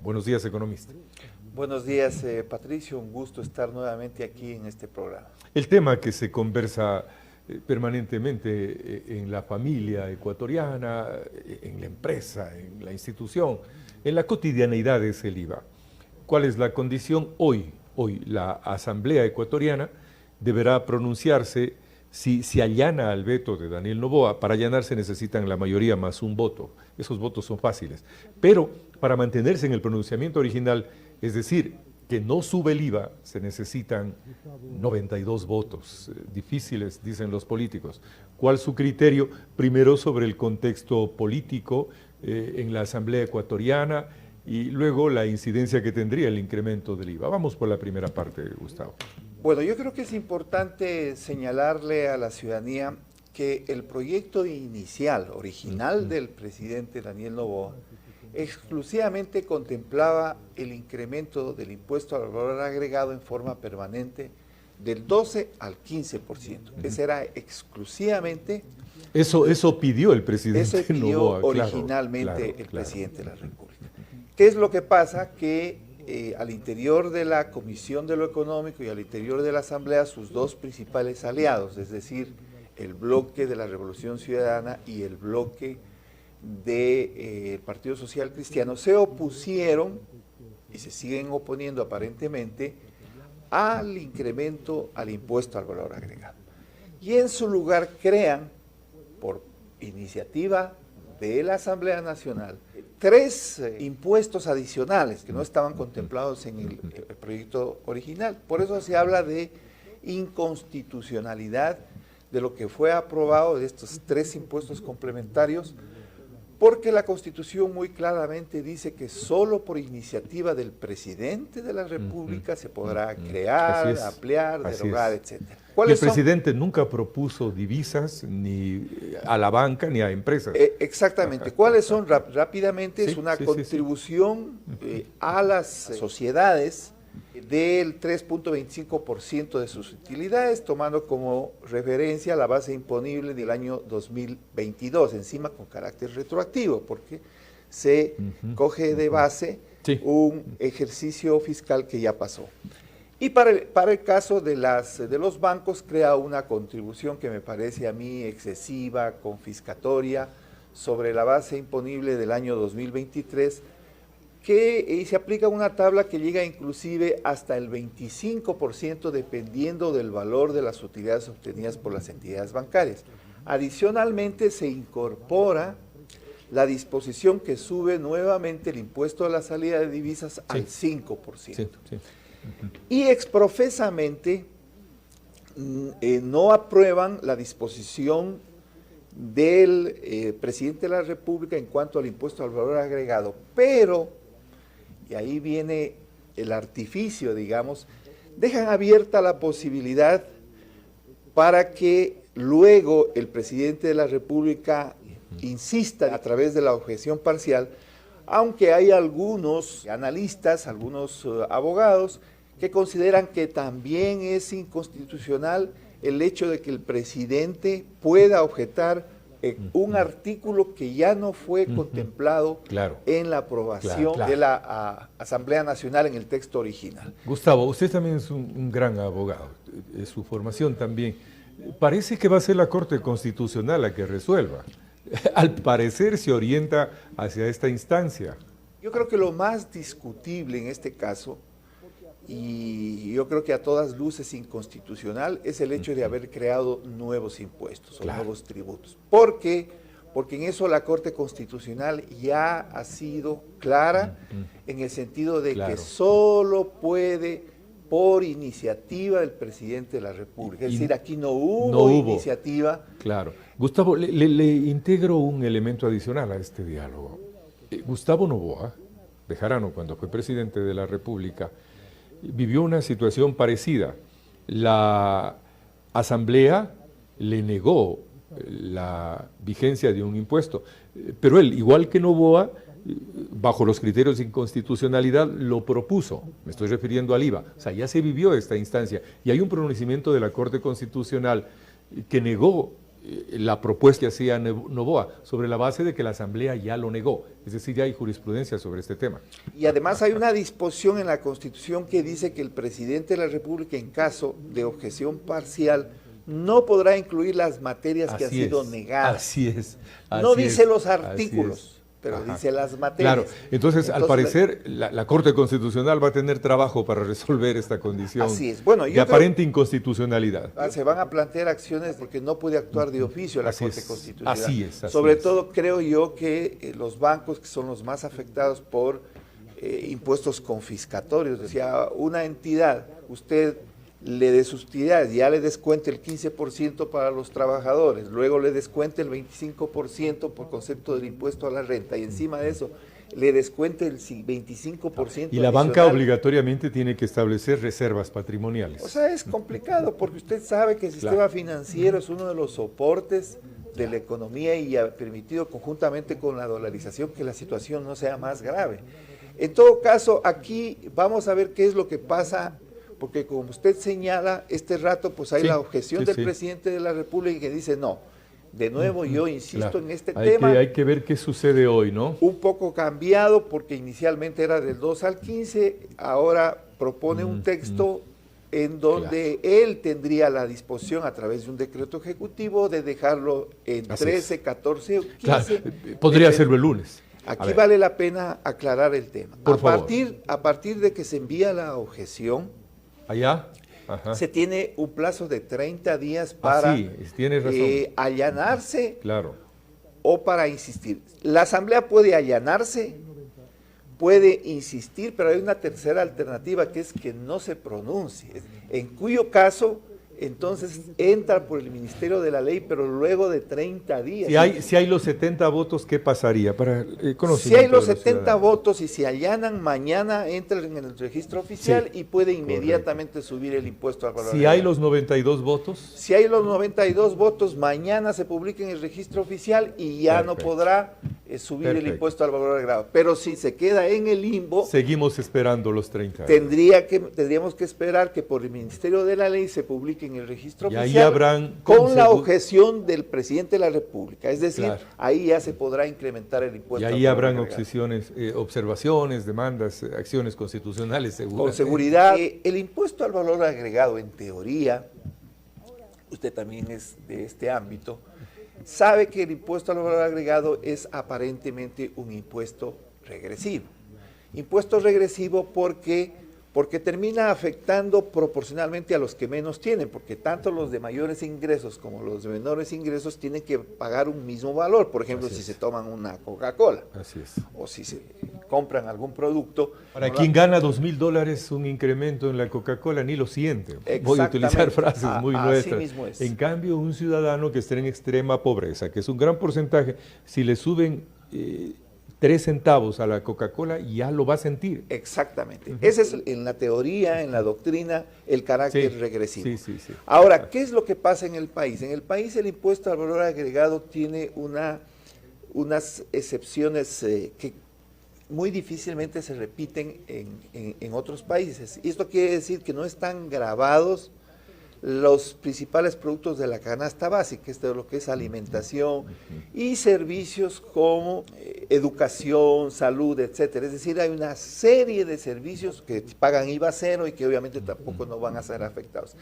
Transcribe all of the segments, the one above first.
Buenos días, economista. Buenos días, Patricio. Un gusto estar nuevamente aquí en este programa. El tema que se conversa permanentemente en la familia ecuatoriana, en la empresa, en la institución, en la cotidianeidad es el IVA. ¿Cuál es la condición hoy? Hoy la Asamblea Ecuatoriana deberá pronunciarse si se allana al veto de Daniel Noboa. Para allanarse necesitan la mayoría más un voto. Esos votos son fáciles. Pero para mantenerse en el pronunciamiento original, es decir, que no sube el IVA, se necesitan 92 votos. Difíciles, dicen los políticos. ¿Cuál es su criterio? Primero sobre el contexto político en la Asamblea Ecuatoriana y luego la incidencia que tendría el incremento del IVA. Vamos por la primera parte, Gustavo. Bueno, yo creo que es importante señalarle a la ciudadanía que el proyecto inicial, original del presidente Daniel Noboa, exclusivamente contemplaba el incremento del impuesto al valor agregado en forma permanente del 12 al 15%. Ese era exclusivamente... Eso pidió el presidente Noboa, originalmente el presidente de la República. ¿Qué es lo que pasa? Que al interior de la Comisión de lo Económico y al interior de la Asamblea, sus dos principales aliados, es decir, el bloque de la Revolución Ciudadana y el bloque del Partido Social Cristiano, se opusieron y se siguen oponiendo aparentemente al incremento al impuesto al valor agregado. Y en su lugar crean, por iniciativa de la Asamblea Nacional, tres impuestos adicionales que no estaban contemplados en el proyecto original. Por eso se habla de inconstitucionalidad de lo que fue aprobado de estos tres impuestos complementarios, porque la Constitución muy claramente dice que solo por iniciativa del presidente de la República se podrá crear, ampliar, derogar, etc. El presidente nunca propuso divisas ni a la banca ni a empresas. Exactamente. ¿Cuáles son? Rápidamente es una contribución a las sociedades del 3.25% de sus utilidades, tomando como referencia la base imponible del año 2022, encima con carácter retroactivo, porque se coge de base un ejercicio fiscal que ya pasó. Y para el caso de los bancos crea una contribución que me parece a mí excesiva, confiscatoria, sobre la base imponible del año 2023, que se aplica una tabla que llega inclusive hasta el 25% dependiendo del valor de las utilidades obtenidas por las entidades bancarias. Adicionalmente se incorpora la disposición que sube nuevamente el impuesto a la salida de divisas al 5%. Y exprofesamente no aprueban la disposición del presidente de la República en cuanto al impuesto al valor agregado, pero, y ahí viene el artificio, digamos, dejan abierta la posibilidad para que luego el presidente de la República insista a través de la objeción parcial, aunque hay algunos analistas, algunos abogados, que consideran que también es inconstitucional el hecho de que el presidente pueda objetar un artículo que ya no fue contemplado en la aprobación de la Asamblea Nacional en el texto original. Gustavo, usted también es un gran abogado, su formación también. Parece que va a ser la Corte Constitucional la que resuelva. Al parecer se orienta hacia esta instancia. Yo creo que lo más discutible en este caso, y yo creo que a todas luces inconstitucional, es el hecho de haber creado nuevos impuestos o nuevos tributos. ¿Por qué? Porque en eso la Corte Constitucional ya ha sido clara en el sentido de que solo puede por iniciativa del presidente de la República. Es decir, aquí no hubo iniciativa. Claro. Gustavo, le integro un elemento adicional a este diálogo. Gustavo Noboa, bejarano, cuando fue presidente de la República, vivió una situación parecida. La Asamblea le negó la vigencia de un impuesto, pero él, igual que Noboa, bajo los criterios de inconstitucionalidad, lo propuso. Me estoy refiriendo al IVA. O sea, ya se vivió esta instancia y hay un pronunciamiento de la Corte Constitucional que negó la propuesta que hacía Noboa, sobre la base de que la Asamblea ya lo negó. Es decir, ya hay jurisprudencia sobre este tema. Y además hay una disposición en la Constitución que dice que el presidente de la República, en caso de objeción parcial, no podrá incluir las materias que han sido negadas. Así es. No dice los artículos, pero dice las materias. Claro, entonces al parecer la Corte Constitucional va a tener trabajo para resolver esta condición así es. Bueno, de aparente inconstitucionalidad. Se van a plantear acciones porque no puede actuar de oficio la Corte Constitucional. Así es. Sobre todo creo yo que los bancos, que son los más afectados por impuestos confiscatorios, decía, una entidad, usted le de sus utilidades, ya le descuente el 15% para los trabajadores, luego le descuente el 25% por concepto del impuesto a la renta y encima de eso le descuente el 25%. Y la banca obligatoriamente tiene que establecer reservas patrimoniales. O sea, es complicado porque usted sabe que el sistema financiero es uno de los soportes de la economía y ha permitido conjuntamente con la dolarización que la situación no sea más grave. En todo caso, aquí vamos a ver qué es lo que pasa, porque como usted señala, este rato pues hay la objeción del presidente de la República que dice no. De nuevo yo insisto en este tema. Hay que ver qué sucede hoy, ¿no? Un poco cambiado porque inicialmente era del 2 al 15, ahora propone un texto en donde él tendría la disposición a través de un decreto ejecutivo de dejarlo en 13, 14 o 15. Claro, podría hacerlo el lunes. Aquí vale la pena aclarar el tema. Por favor. A partir de que se envía la objeción, allá se tiene un plazo de 30 días para tienes razón. allanarse claro. o para insistir. La Asamblea puede allanarse, puede insistir, pero hay una tercera alternativa que es que no se pronuncie, en cuyo caso entonces entra por el Ministerio de la Ley, pero luego de 30 días. Si hay los 70 votos, ¿qué pasaría? Si hay los 70 votos y se allanan, mañana entran en el registro oficial y puede inmediatamente subir el impuesto al valor agregado. Si hay los 92 votos. Si hay los 92 votos, mañana se publica en el registro oficial y ya no podrá subir el impuesto al valor agregado. Pero si se queda en el limbo, seguimos esperando los 30. Tendríamos que esperar que por el Ministerio de la Ley se publique en el registro oficial ahí habrán con la objeción del presidente de la República. Es decir, ahí ya se podrá incrementar el impuesto. Y ahí habrán observaciones, demandas, acciones constitucionales seguras. Con seguridad. El impuesto al valor agregado, en teoría, usted también es de este ámbito, sabe que el impuesto al valor agregado es aparentemente un impuesto regresivo. Impuesto regresivo porque termina afectando proporcionalmente a los que menos tienen, porque tanto los de mayores ingresos como los de menores ingresos tienen que pagar un mismo valor. Por ejemplo, si se toman una Coca-Cola o si se compran algún producto. Para quien gana $2,000 un incremento en la Coca-Cola ni lo siente. Voy a utilizar frases muy nuestras. En cambio, un ciudadano que esté en extrema pobreza, que es un gran porcentaje, si le suben 3 centavos a la Coca-Cola, ya lo va a sentir. Exactamente. Ese es en la teoría, en la doctrina, el carácter regresivo. Sí. Ahora, ¿qué es lo que pasa en el país? En el país el impuesto al valor agregado tiene unas excepciones que muy difícilmente se repiten en otros países. Y esto quiere decir que no están grabados los principales productos de la canasta básica, esto es lo que es alimentación y servicios como educación, salud, etcétera. Es decir, hay una serie de servicios que pagan IVA cero y que obviamente tampoco no van a ser afectados.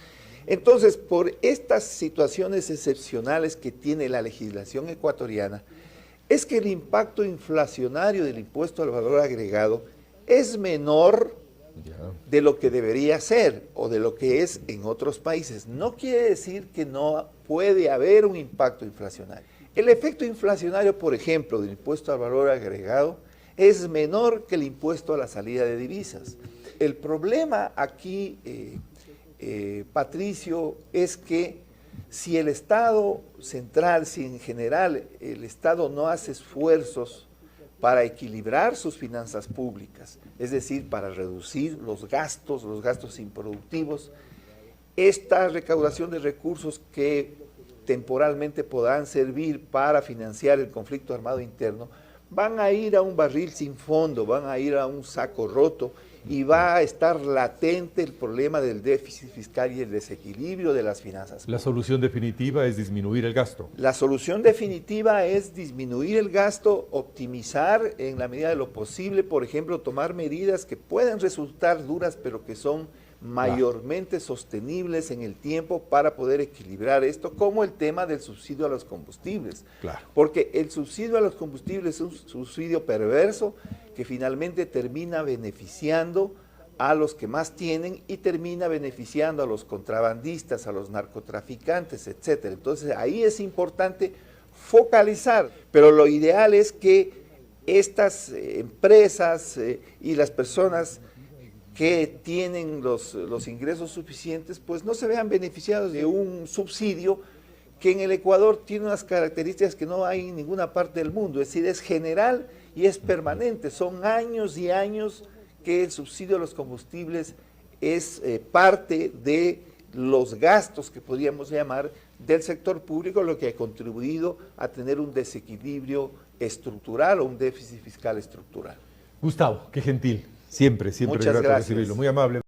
Entonces, por estas situaciones excepcionales que tiene la legislación ecuatoriana, es que el impacto inflacionario del impuesto al valor agregado es menor de lo que debería ser o de lo que es en otros países. No quiere decir que no puede haber un impacto inflacionario. El efecto inflacionario, por ejemplo, del impuesto al valor agregado es menor que el impuesto a la salida de divisas. El problema aquí, Patricio, es que si el Estado central, si en general el Estado no hace esfuerzos para equilibrar sus finanzas públicas, es decir, para reducir los gastos improductivos, esta recaudación de recursos que temporalmente podrán servir para financiar el conflicto armado interno, van a ir a un barril sin fondo, van a ir a un saco roto y va a estar latente el problema del déficit fiscal y el desequilibrio de las finanzas públicas. La solución definitiva es disminuir el gasto. La solución definitiva es disminuir el gasto, optimizar en la medida de lo posible, por ejemplo, tomar medidas que pueden resultar duras, pero que son mayormente sostenibles en el tiempo para poder equilibrar esto, como el tema del subsidio a los combustibles. Claro. Porque el subsidio a los combustibles es un subsidio perverso que finalmente termina beneficiando a los que más tienen y termina beneficiando a los contrabandistas, a los narcotraficantes, etcétera. Entonces ahí es importante focalizar, pero lo ideal es que estas empresas y las personas que tienen los ingresos suficientes, pues no se vean beneficiados de un subsidio que en el Ecuador tiene unas características que no hay en ninguna parte del mundo, es decir, es general y es permanente. Son años y años que el subsidio a los combustibles es parte de los gastos que podríamos llamar del sector público, lo que ha contribuido a tener un desequilibrio estructural o un déficit fiscal estructural. Gustavo, qué gentil. Siempre Muchas grato gracias. recibirlo. Muy amable.